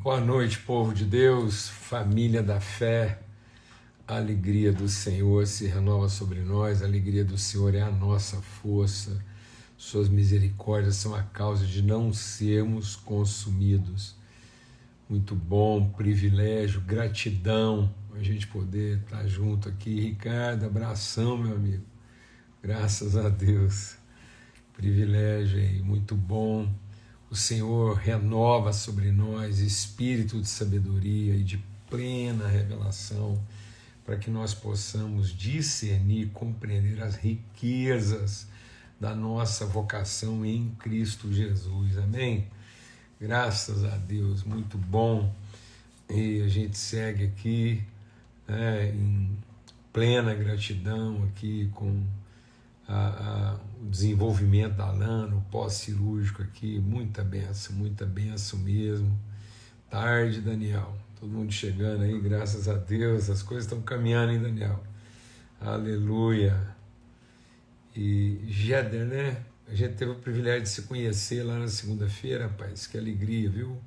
Boa noite, povo de Deus, família da fé. A alegria do Senhor se renova sobre nós, a alegria do Senhor é a nossa força. Suas misericórdias são a causa de não sermos consumidos. Muito bom, privilégio, gratidão a gente poder estar junto aqui. Ricardo, abração, meu amigo. Graças a Deus. Privilégio aí, muito bom. O Senhor renova sobre nós espírito de sabedoria e de plena revelação, para que nós possamos discernir, compreender as riquezas da nossa vocação em Cristo Jesus. Amém? Graças a Deus, muito bom. E a gente segue aqui, né, em plena gratidão aqui com o desenvolvimento da Lana, o pós-cirúrgico aqui, muita benção mesmo. Tarde, Daniel, todo mundo chegando aí, graças a Deus, as coisas estão caminhando, hein, Daniel? Aleluia. E Jeder, né? A gente teve o privilégio de se conhecer lá na segunda-feira, rapaz, que alegria, viu?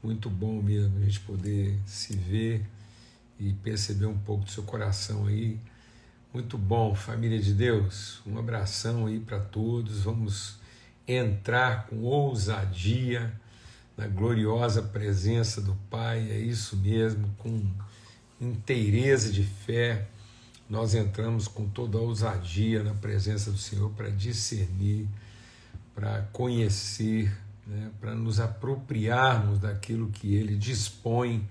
Muito bom mesmo a gente poder se ver e perceber um pouco do seu coração aí. Muito bom, família de Deus, um abração aí para todos. Vamos entrar com ousadia na gloriosa presença do Pai, é isso mesmo, com inteireza de fé. Nós entramos com toda a ousadia na presença do Senhor para discernir, para conhecer, né, para nos apropriarmos daquilo que Ele dispõe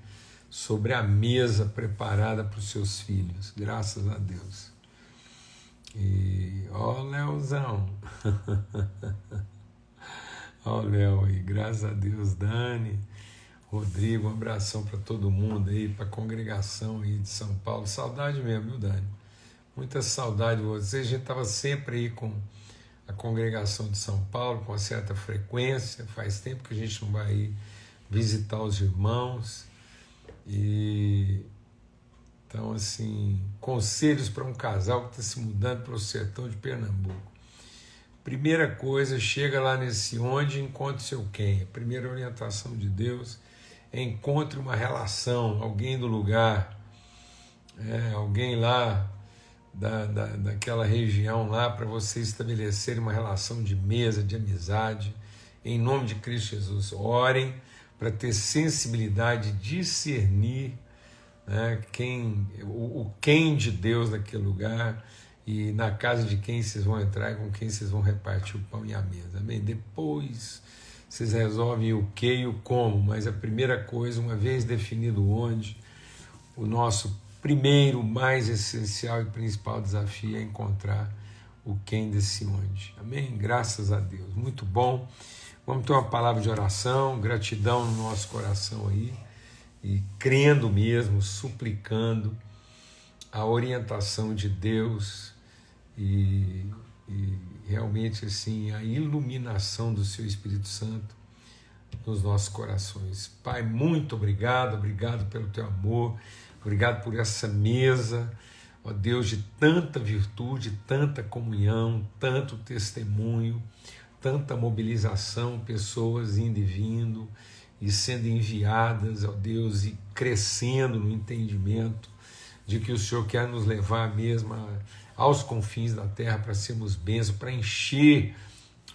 sobre a mesa preparada para os seus filhos. Graças a Deus. E ó, Leozão, ó, Léo aí, graças a Deus. Dani, Rodrigo, um abração para todo mundo aí, para a congregação aí de São Paulo. Saudade mesmo, viu, Dani? Muita saudade de vocês. A gente estava sempre aí com a congregação de São Paulo, com uma certa frequência. Faz tempo que a gente não vai aí visitar os irmãos. Então, assim, conselhos para um casal que está se mudando para o sertão de Pernambuco. Primeira coisa, chega lá nesse onde, encontre seu quem. A primeira orientação de Deus é encontre uma relação, alguém do lugar, alguém lá daquela região lá, para você estabelecer uma relação de mesa, de amizade, em nome de Cristo Jesus. Orem para ter sensibilidade, discernir, né, quem de Deus naquele lugar, e na casa de quem vocês vão entrar e com quem vocês vão repartir o pão e a mesa. Amém? Depois vocês resolvem o que e o como, mas a primeira coisa, uma vez definido onde, o nosso primeiro, mais essencial e principal desafio é encontrar o quem desse onde. Amém? Graças a Deus. Muito bom. Vamos ter uma palavra de oração, gratidão no nosso coração aí, e crendo mesmo, suplicando a orientação de Deus e realmente assim a iluminação do seu Espírito Santo nos nossos corações. Pai, muito obrigado pelo teu amor, obrigado por essa mesa, ó Deus, de tanta virtude, tanta comunhão, tanto testemunho, tanta mobilização, pessoas indo e vindo e sendo enviadas, ó Deus, e crescendo no entendimento de que o Senhor quer nos levar mesmo aos confins da terra para sermos bênçãos, para encher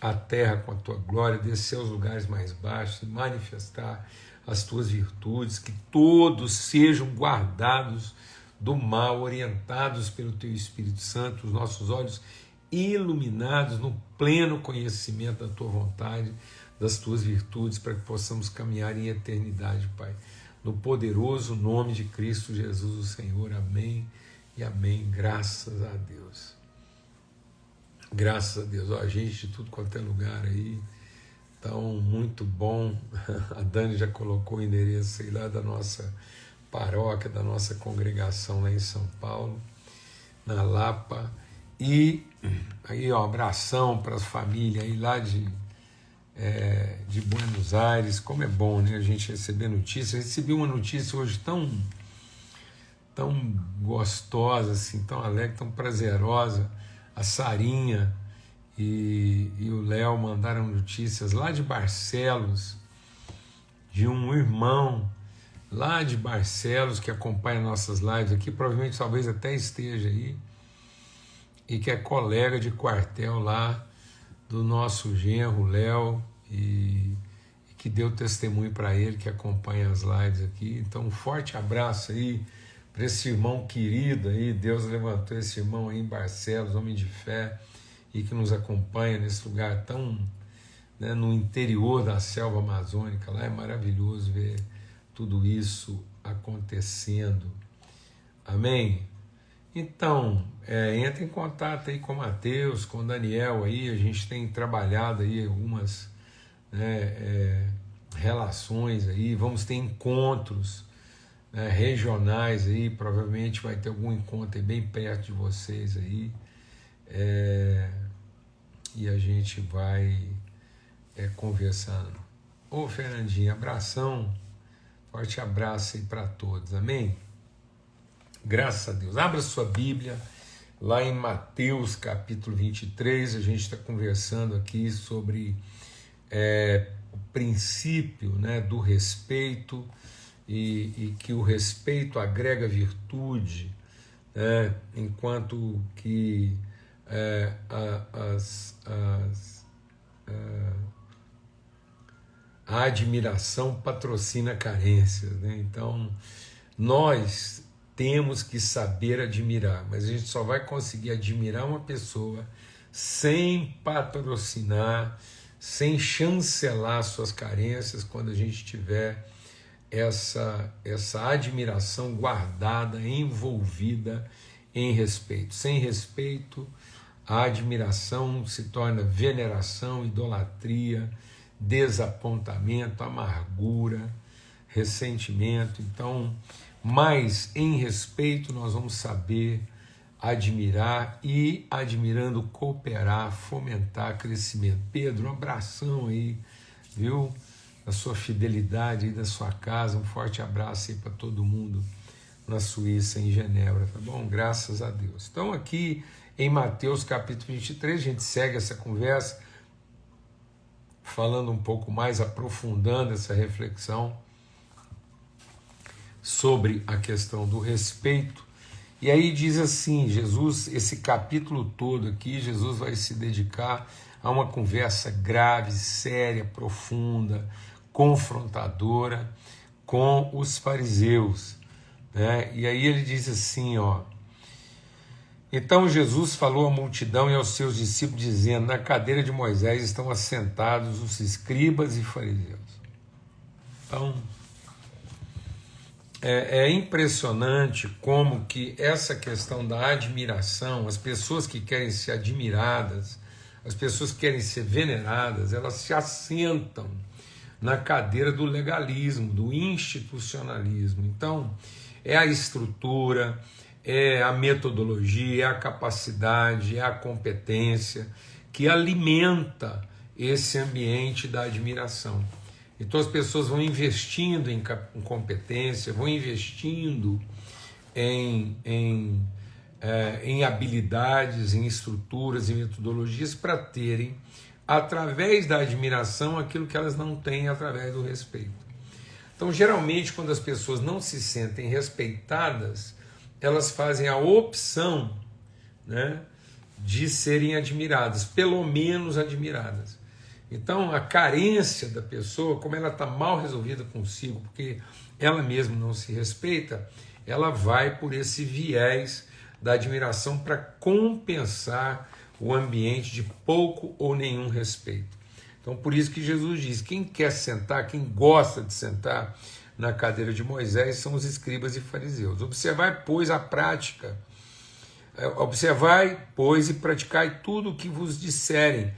a terra com a tua glória, descer aos lugares mais baixos e manifestar as tuas virtudes, que todos sejam guardados do mal, orientados pelo teu Espírito Santo, os nossos olhos iluminados no pleno conhecimento da tua vontade, das tuas virtudes, para que possamos caminhar em eternidade, Pai. No poderoso nome de Cristo Jesus, o Senhor. Amém e amém. Graças a Deus. Graças a Deus. Ó, gente de tudo quanto é lugar aí. Então, muito bom. A Dani já colocou o endereço aí lá da nossa paróquia, da nossa congregação lá em São Paulo, na Lapa. E aí, ó, abração para as famílias aí lá de Buenos Aires. Como é bom, né, a gente receber notícias. Eu recebi uma notícia hoje tão gostosa, assim, tão alegre, tão prazerosa. A Sarinha e o Léo mandaram notícias lá de Barcelos, de um irmão lá de Barcelos que acompanha nossas lives aqui, provavelmente talvez até esteja aí, e que é colega de quartel lá do nosso genro Léo, e que deu testemunho para ele, que acompanha as lives aqui. Então um forte abraço aí para esse irmão querido aí. Deus levantou esse irmão aí em Barcelos, homem de fé, e que nos acompanha nesse lugar tão, né, no interior da selva amazônica. Lá é maravilhoso ver tudo isso acontecendo. Amém? Então, entre em contato aí com o Mateus, com o Daniel aí. A gente tem trabalhado aí algumas, né, relações aí. Vamos ter encontros, né, regionais aí. Provavelmente vai ter algum encontro aí bem perto de vocês aí. E a gente vai conversando. Ô Fernandinho, abração, forte abraço aí para todos, amém? Graças a Deus. Abra sua Bíblia lá em Mateus capítulo 23, a gente está conversando aqui sobre o princípio, né, do respeito, e que o respeito agrega virtude, né, enquanto que a admiração patrocina carências, né? Então, nós temos que saber admirar, mas a gente só vai conseguir admirar uma pessoa sem patrocinar, sem chancelar suas carências, quando a gente tiver essa admiração guardada, envolvida em respeito. Sem respeito, a admiração se torna veneração, idolatria, desapontamento, amargura, ressentimento. Então, mas em respeito nós vamos saber admirar e, admirando, cooperar, fomentar crescimento. Pedro, um abração aí, viu? Da sua fidelidade aí, da sua casa, um forte abraço aí para todo mundo na Suíça, em Genebra, tá bom? Graças a Deus. Então aqui em Mateus capítulo 23, a gente segue essa conversa, falando um pouco mais, aprofundando essa reflexão sobre a questão do respeito. E aí diz assim, Jesus, esse capítulo todo aqui, Jesus vai se dedicar a uma conversa grave, séria, profunda, confrontadora com os fariseus, né? E aí ele diz assim, ó: então Jesus falou à multidão e aos seus discípulos, dizendo: na cadeira de Moisés estão assentados os escribas e fariseus. Então, é impressionante como que essa questão da admiração, as pessoas que querem ser admiradas, as pessoas que querem ser veneradas, elas se assentam na cadeira do legalismo, do institucionalismo. Então, é a estrutura, é a metodologia, é a capacidade, é a competência que alimenta esse ambiente da admiração. Então as pessoas vão investindo em competência, vão investindo em habilidades, em estruturas e metodologias para terem, através da admiração, aquilo que elas não têm através do respeito. Então, geralmente, quando as pessoas não se sentem respeitadas, elas fazem a opção, né, de serem admiradas, pelo menos admiradas. Então, a carência da pessoa, como ela está mal resolvida consigo, porque ela mesma não se respeita, ela vai por esse viés da admiração para compensar o ambiente de pouco ou nenhum respeito. Então, por isso que Jesus diz: quem quer sentar, quem gosta de sentar na cadeira de Moisés são os escribas e fariseus. Observai, pois, a prática. Observai, pois, e praticai tudo o que vos disserem,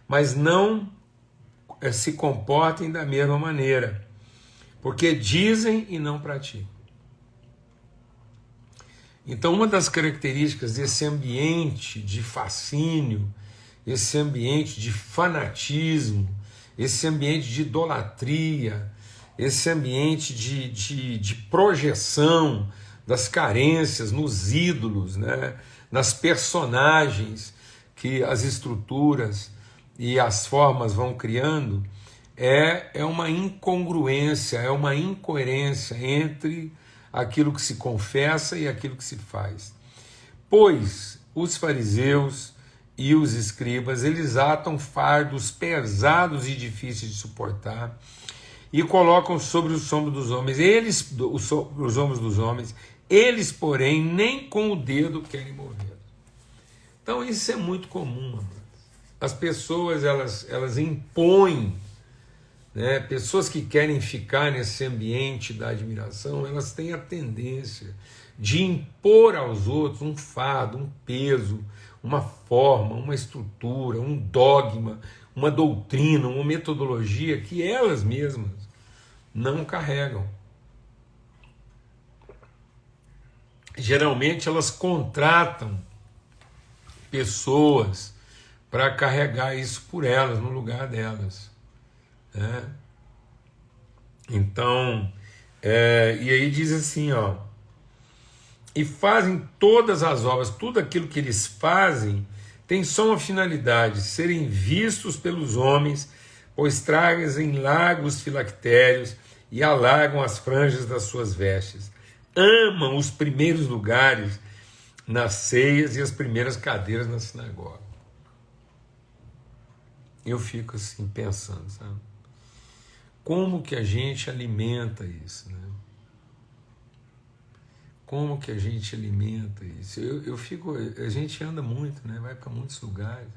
mas não se comportem da mesma maneira, porque dizem e não praticam. Então, uma das características desse ambiente de fascínio, esse ambiente de fanatismo, esse ambiente de idolatria, esse ambiente de projeção das carências nos ídolos, né, nas personagens que as estruturas e as formas vão criando, é uma incongruência, é uma incoerência entre aquilo que se confessa e aquilo que se faz. Pois os fariseus e os escribas, eles atam fardos pesados e difíceis de suportar e colocam sobre os ombros dos homens, os ombros dos homens, eles, porém, nem com o dedo querem mover. Então isso é muito comum, amados. As pessoas, elas impõem, né? Pessoas que querem ficar nesse ambiente da admiração, elas têm a tendência de impor aos outros um fardo, um peso, uma forma, uma estrutura, um dogma, uma doutrina, uma metodologia que elas mesmas não carregam. Geralmente elas contratam pessoas para carregar isso por elas, no lugar delas, né? Então, e aí diz assim, ó, e fazem todas as obras, tudo aquilo que eles fazem tem só uma finalidade: serem vistos pelos homens, pois trazem largos filactérios e alargam as franjas das suas vestes. Amam os primeiros lugares nas ceias e as primeiras cadeiras na sinagoga. Eu fico assim pensando, sabe? Como que a gente alimenta isso, né? Como que a gente alimenta isso? A gente anda muito, né? Vai para muitos lugares.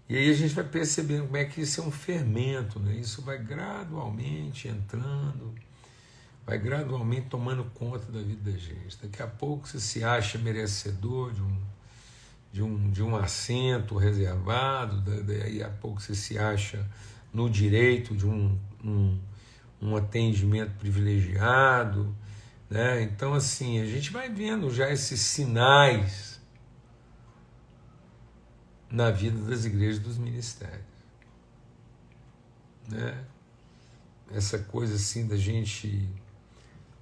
E aí a gente vai percebendo como é que isso é um fermento, né? Isso vai gradualmente entrando, vai gradualmente tomando conta da vida da gente. Daqui a pouco você se acha merecedor de um assento reservado, daí a pouco você se acha no direito de um atendimento privilegiado, né? Então, assim, a gente vai vendo já esses sinais na vida das igrejas e dos ministérios, né? Essa coisa assim da gente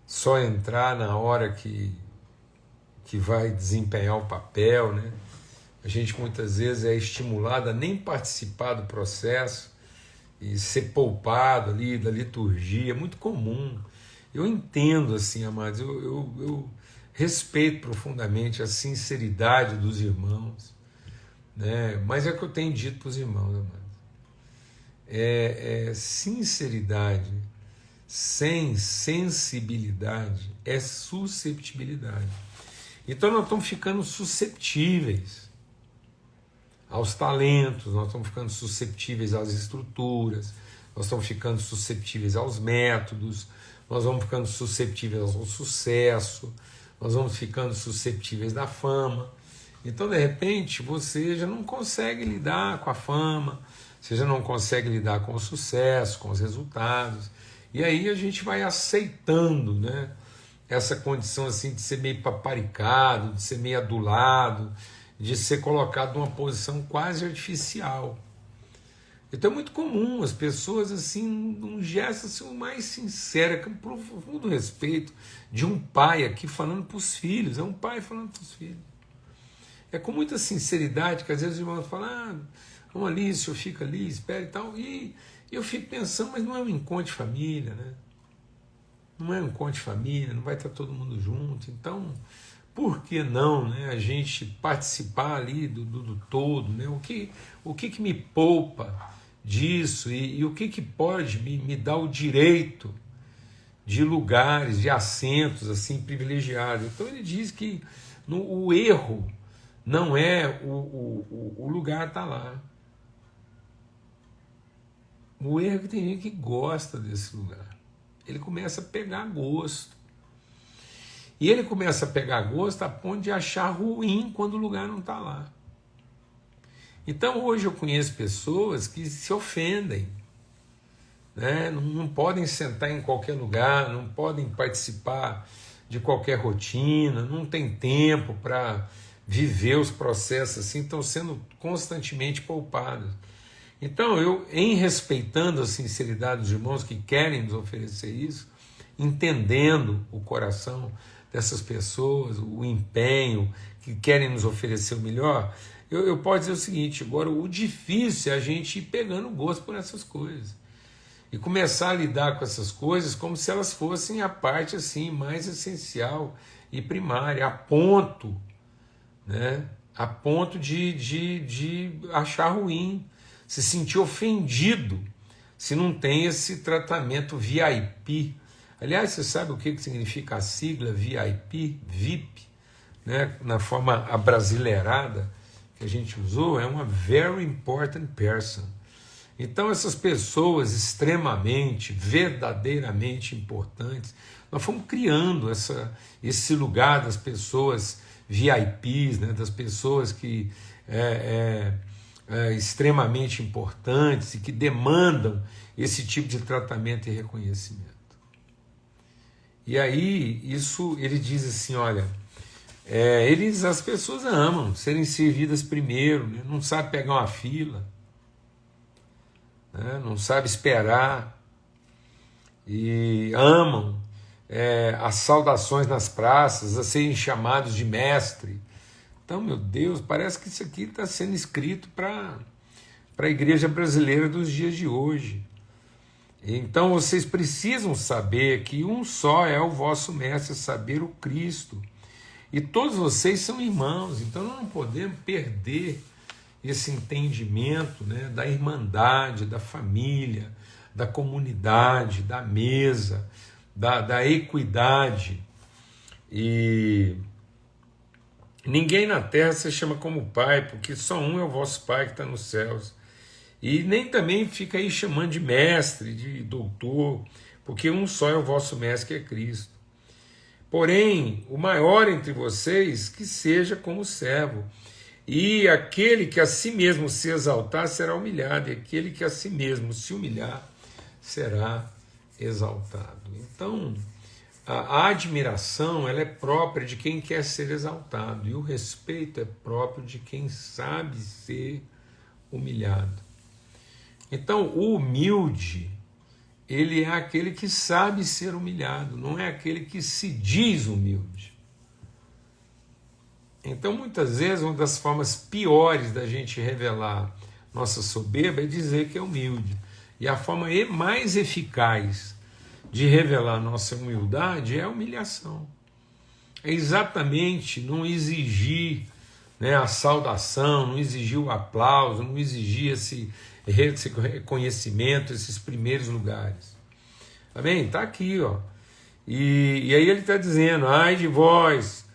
só entrar na hora que vai desempenhar o papel, né? A gente muitas vezes é estimulado a nem participar do processo e ser poupado ali da liturgia, é muito comum. Eu entendo, assim, amados, eu respeito profundamente a sinceridade dos irmãos, né? Mas é o que eu tenho dito para os irmãos, amados. Sinceridade sem sensibilidade é susceptibilidade. Então nós estamos ficando susceptíveis aos talentos, nós estamos ficando susceptíveis às estruturas, nós estamos ficando susceptíveis aos métodos, nós vamos ficando susceptíveis ao sucesso, nós vamos ficando susceptíveis da fama. Então, de repente, você já não consegue lidar com a fama, você já não consegue lidar com o sucesso, com os resultados. E aí a gente vai aceitando, né, essa condição assim de ser meio paparicado, de ser meio adulado, de ser colocado numa posição quase artificial. Então é muito comum as pessoas, assim, num gesto assim, o mais sincero, com profundo respeito, de um pai aqui falando para os filhos, é um pai falando para os filhos. É com muita sinceridade que às vezes os irmãos falam, vamos ali, o senhor fica ali, espera e tal, e eu fico pensando, mas não é um encontro de família, né? Não é um encontro de família, não vai estar todo mundo junto, então por que não, né, a gente participar ali do todo, né? O que me poupa disso e o que pode me dar o direito de lugares, de assentos assim privilegiados. Então ele diz que o erro não é o lugar estar lá. O erro é que tem gente que gosta desse lugar. Ele começa a pegar gosto. E ele começa a pegar gosto a ponto de achar ruim quando o lugar não está lá. Então hoje eu conheço pessoas que se ofendem, né? Não podem sentar em qualquer lugar, não podem participar de qualquer rotina, não tem tempo para viver os processos assim, estão sendo constantemente poupados. Então eu, em respeitando a sinceridade dos irmãos que querem nos oferecer isso, entendendo o coração dessas pessoas, o empenho, que querem nos oferecer o melhor, eu posso dizer o seguinte: agora o difícil é a gente ir pegando gosto por essas coisas. e começar a lidar com essas coisas como se elas fossem a parte assim mais essencial e primária, a ponto, né? A ponto de achar ruim, se sentir ofendido se não tem esse tratamento VIP. Aliás, você sabe o que significa a sigla VIP? VIP, né? Na forma abrasileirada que a gente usou, é uma very important person. Então, essas pessoas extremamente, verdadeiramente importantes, nós fomos criando esse lugar das pessoas VIPs, né, das pessoas que extremamente importantes e que demandam esse tipo de tratamento e reconhecimento. E aí, isso, ele diz assim, olha, as pessoas amam serem servidas primeiro, né, não sabe pegar uma fila, né, não sabe esperar, e amam as saudações nas praças, a serem chamados de mestre. Então, meu Deus, parece que isso aqui está sendo escrito para a igreja brasileira dos dias de hoje. Então, vocês precisam saber que um só é o vosso mestre, saber o Cristo. E todos vocês são irmãos, então nós não podemos perder esse entendimento, né, da irmandade, da família, da comunidade, da mesa, da equidade. E ninguém na terra se chama como pai, porque só um é o vosso pai que está nos céus. E nem também fica aí chamando de mestre, de doutor, porque um só é o vosso mestre, que é Cristo. Porém, o maior entre vocês, que seja como servo. E aquele que a si mesmo se exaltar será humilhado, e aquele que a si mesmo se humilhar será exaltado. Então, a admiração, ela é própria de quem quer ser exaltado, e o respeito é próprio de quem sabe ser humilhado. Então, o humilde, ele é aquele que sabe ser humilhado, não é aquele que se diz humilde. Então, muitas vezes, uma das formas piores da gente revelar nossa soberba é dizer que é humilde. E a forma mais eficaz de revelar nossa humildade é a humilhação. É exatamente não exigir, né, a saudação, não exigir o aplauso, não exigir esse reconhecimento, esses primeiros lugares. Tá bem? Está aqui, ó. E aí ele está dizendo, ai de vós,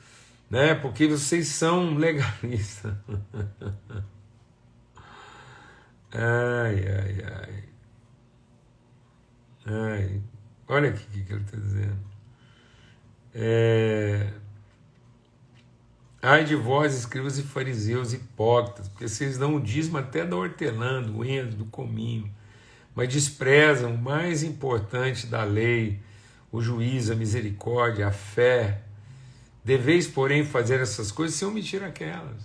né, porque vocês são legalistas. Ai. Olha aqui o que ele está dizendo. Ai de vós, escribas e fariseus hipócritas, porque vocês dão o dízimo até da hortelã, do enzo, do cominho, mas desprezam o mais importante da lei, o juízo, a misericórdia, a fé. Deveis, porém, fazer essas coisas sem omitir aquelas.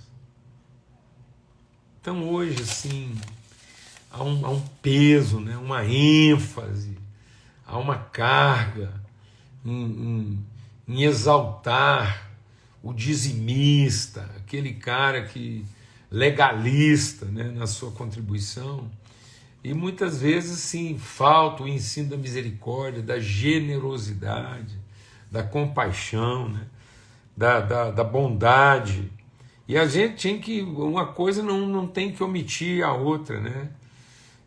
Então, hoje, assim, há um peso, né, uma ênfase, há uma carga em exaltar o dizimista, aquele cara que legalista, né, na sua contribuição. E muitas vezes, sim, falta o ensino da misericórdia, da generosidade, da compaixão, né, da bondade. E a gente tem que, uma coisa não tem que omitir a outra, né?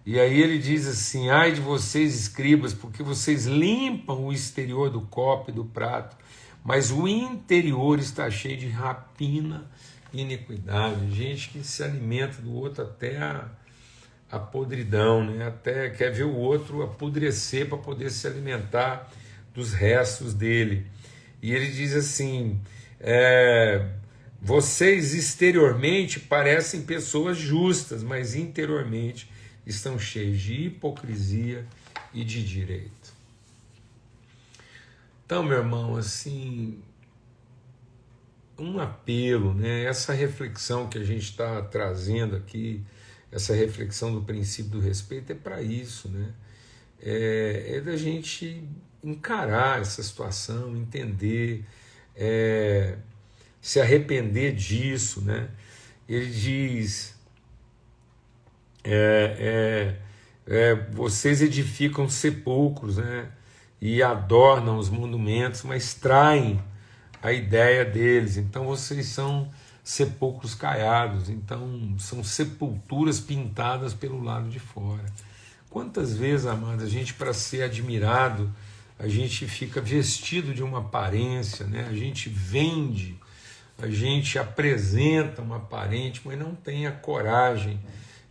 E aí ele diz assim, ai de vocês escribas, porque vocês limpam o exterior do copo e do prato, mas o interior está cheio de rapina e iniquidade. Gente que se alimenta do outro até a podridão, né? Até quer ver o outro apodrecer para poder se alimentar dos restos dele. E ele diz assim, vocês exteriormente parecem pessoas justas, mas interiormente estão cheios de hipocrisia e de direito. Então, meu irmão, assim, um apelo, né? Essa reflexão que a gente está trazendo aqui, essa reflexão do princípio do respeito é para isso, né? É da gente encarar essa situação, entender, se arrepender disso, né? Ele diz, Vocês edificam sepulcros, né? E adornam os monumentos, mas traem a ideia deles. Então vocês são sepulcros caiados, então são sepulturas pintadas pelo lado de fora. Quantas vezes, amados, a gente, para ser admirado, a gente fica vestido de uma aparência, né? A gente vende, a gente apresenta uma aparência, mas não tem a coragem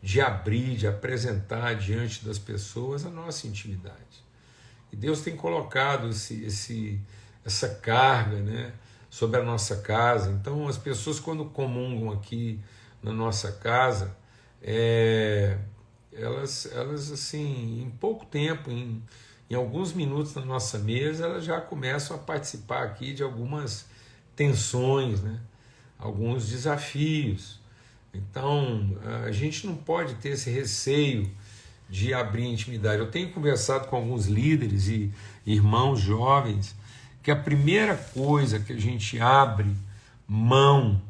de abrir, de apresentar diante das pessoas a nossa intimidade. E Deus tem colocado essa carga, né, sobre a nossa casa. Então, as pessoas, quando comungam aqui na nossa casa, elas assim, em pouco tempo, em alguns minutos na nossa mesa, elas já começam a participar aqui de algumas tensões, né, alguns desafios. Então, a gente não pode ter esse receio de abrir intimidade. Eu tenho conversado com alguns líderes e irmãos jovens que a primeira coisa que a gente abre mão,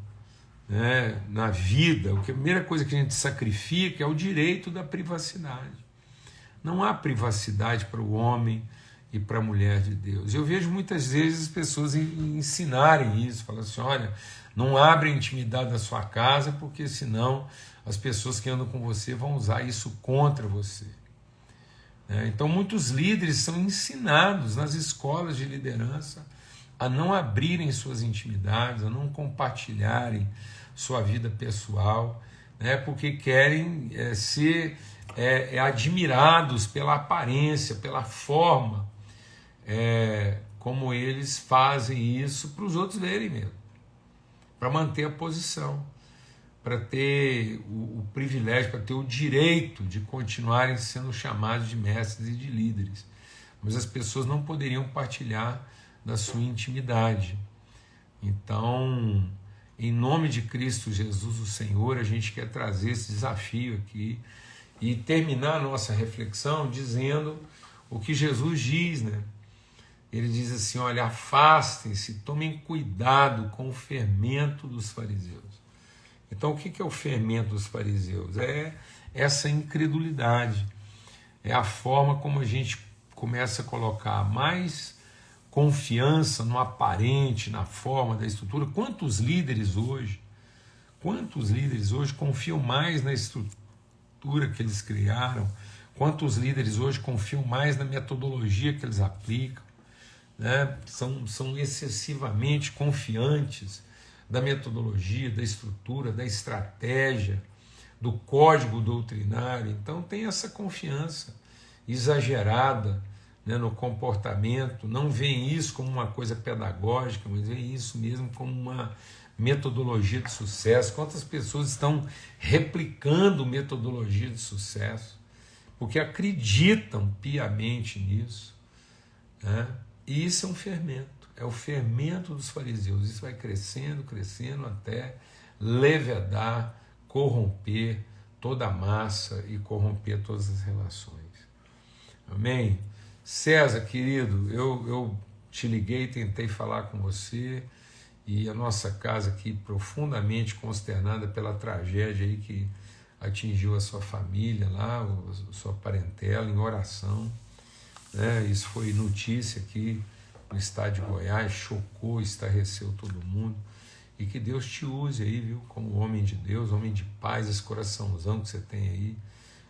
né, na vida, a primeira coisa que a gente sacrifica é o direito da privacidade. Não há privacidade para o homem e para a mulher de Deus. Eu vejo muitas vezes as pessoas ensinarem isso, falando assim, olha, não abre a intimidade da sua casa, porque senão as pessoas que andam com você vão usar isso contra você. Então muitos líderes são ensinados nas escolas de liderança a não abrirem suas intimidades, a não compartilharem sua vida pessoal, né, porque querem ser admirados pela aparência, pela forma como eles fazem isso para os outros verem mesmo, para manter a posição, para ter o privilégio, para ter o direito de continuarem sendo chamados de mestres e de líderes. Mas as pessoas não poderiam partilhar da sua intimidade. Então, em nome de Cristo Jesus, o Senhor, a gente quer trazer esse desafio aqui e terminar a nossa reflexão dizendo o que Jesus diz, né? Ele diz assim, olha, afastem-se, tomem cuidado com o fermento dos fariseus. Então, o que é o fermento dos fariseus? É essa incredulidade, é a forma como a gente começa a colocar mais confiança no aparente, na forma, da estrutura. Quantos líderes hoje confiam mais na estrutura que eles criaram? Quantos líderes hoje confiam mais na metodologia que eles aplicam? Né? São excessivamente confiantes da metodologia, da estrutura, da estratégia, do código doutrinário. Então tem essa confiança exagerada, né, no comportamento, não veem isso como uma coisa pedagógica, mas veem isso mesmo como uma metodologia de sucesso. Quantas pessoas estão replicando metodologia de sucesso porque acreditam piamente nisso, né? E isso é um fermento. É o fermento dos fariseus. Isso vai crescendo, crescendo, até levedar, corromper toda a massa e corromper todas as relações. Amém? César, querido, eu te liguei, tentei falar com você, e a nossa casa aqui profundamente consternada pela tragédia aí que atingiu a sua família lá, a sua parentela, em oração. Né? Isso foi notícia aqui no estado de Goiás, chocou, estarreceu todo mundo, e que Deus te use aí, viu, como homem de Deus, homem de paz, esse coraçãozão que você tem aí,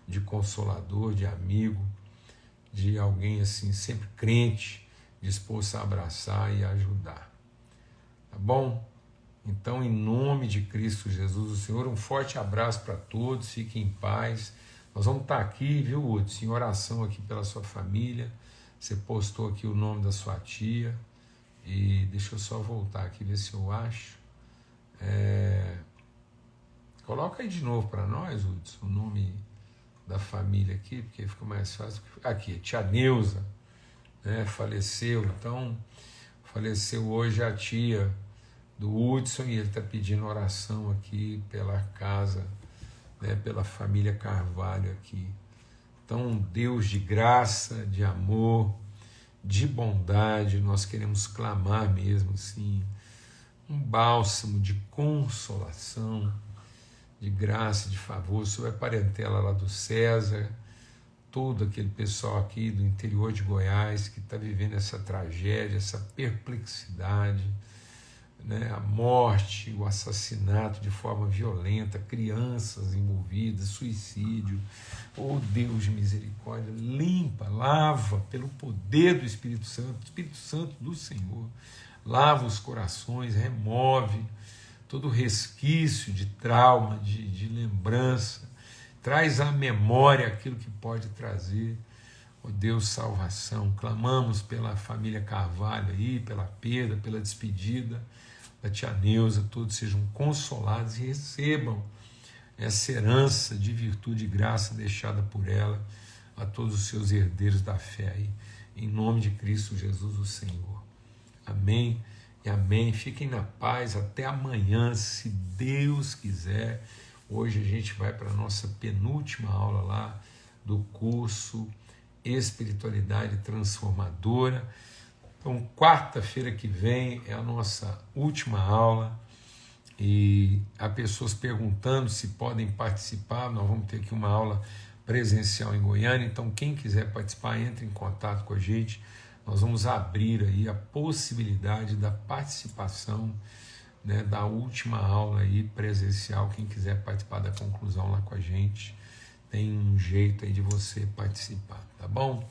de consolador, de amigo, de alguém assim, sempre crente, disposto a abraçar e ajudar, tá bom? Então, em nome de Cristo Jesus, o Senhor, um forte abraço para todos, fiquem em paz. Nós vamos estar aqui, viu, Hudson, em oração aqui pela sua família. Você postou aqui o nome da sua tia, e deixa eu só voltar aqui, ver se eu acho. Coloca aí de novo para nós, Hudson, o nome da família aqui, porque fica mais fácil. Aqui, tia Neuza, né, faleceu. Então, faleceu hoje a tia do Hudson, e ele está pedindo oração aqui pela casa, né, pela família Carvalho aqui. Então, Deus de graça, de amor, de bondade, nós queremos clamar mesmo assim, um bálsamo de consolação, de graça, de favor. O Senhor é parentela lá do César, todo aquele pessoal aqui do interior de Goiás que está vivendo essa tragédia, essa perplexidade, né? A morte, o assassinato de forma violenta, crianças envolvidas, suicídio. Oh Deus de misericórdia, limpa, lava pelo poder do Espírito Santo do Senhor, lava os corações, remove todo resquício de trauma, de lembrança, traz à memória aquilo que pode trazer, ó Deus, salvação. Clamamos pela família Carvalho aí, pela perda, pela despedida da tia Neuza, todos sejam consolados e recebam essa herança de virtude e graça deixada por ela a todos os seus herdeiros da fé aí, em nome de Cristo Jesus o Senhor. Amém e amém. Fiquem na paz, até amanhã, se Deus quiser. Hoje a gente vai para a nossa penúltima aula lá do curso Espiritualidade Transformadora. Então, quarta-feira que vem é a nossa última aula e há pessoas perguntando se podem participar. Nós vamos ter aqui uma aula presencial em Goiânia, então quem quiser participar, entre em contato com a gente. Nós vamos abrir aí a possibilidade da participação, né, da última aula aí presencial. Quem quiser participar da conclusão lá com a gente, tem um jeito aí de você participar, tá bom?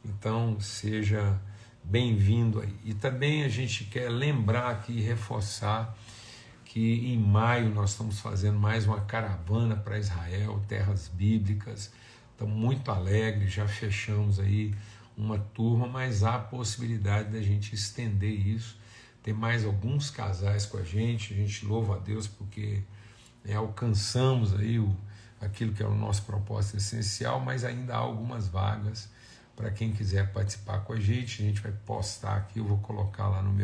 Então seja bem-vindo aí. E também a gente quer lembrar aqui e reforçar que em maio nós estamos fazendo mais uma caravana para Israel, terras bíblicas. Estamos muito alegres, já fechamos aí uma turma, mas há a possibilidade da gente estender isso. Tem mais alguns casais com a gente louva a Deus porque alcançamos aí aquilo que é o nosso propósito essencial, mas ainda há algumas vagas para quem quiser participar com a gente vai postar aqui, eu vou colocar lá no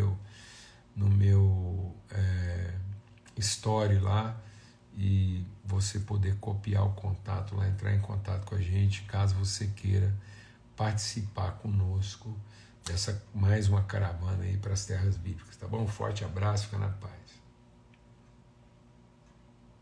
meu story lá, e você poder copiar o contato lá, entrar em contato com a gente, caso você queira participar conosco dessa mais uma caravana aí para as terras bíblicas, tá bom? Um forte abraço, fica na paz.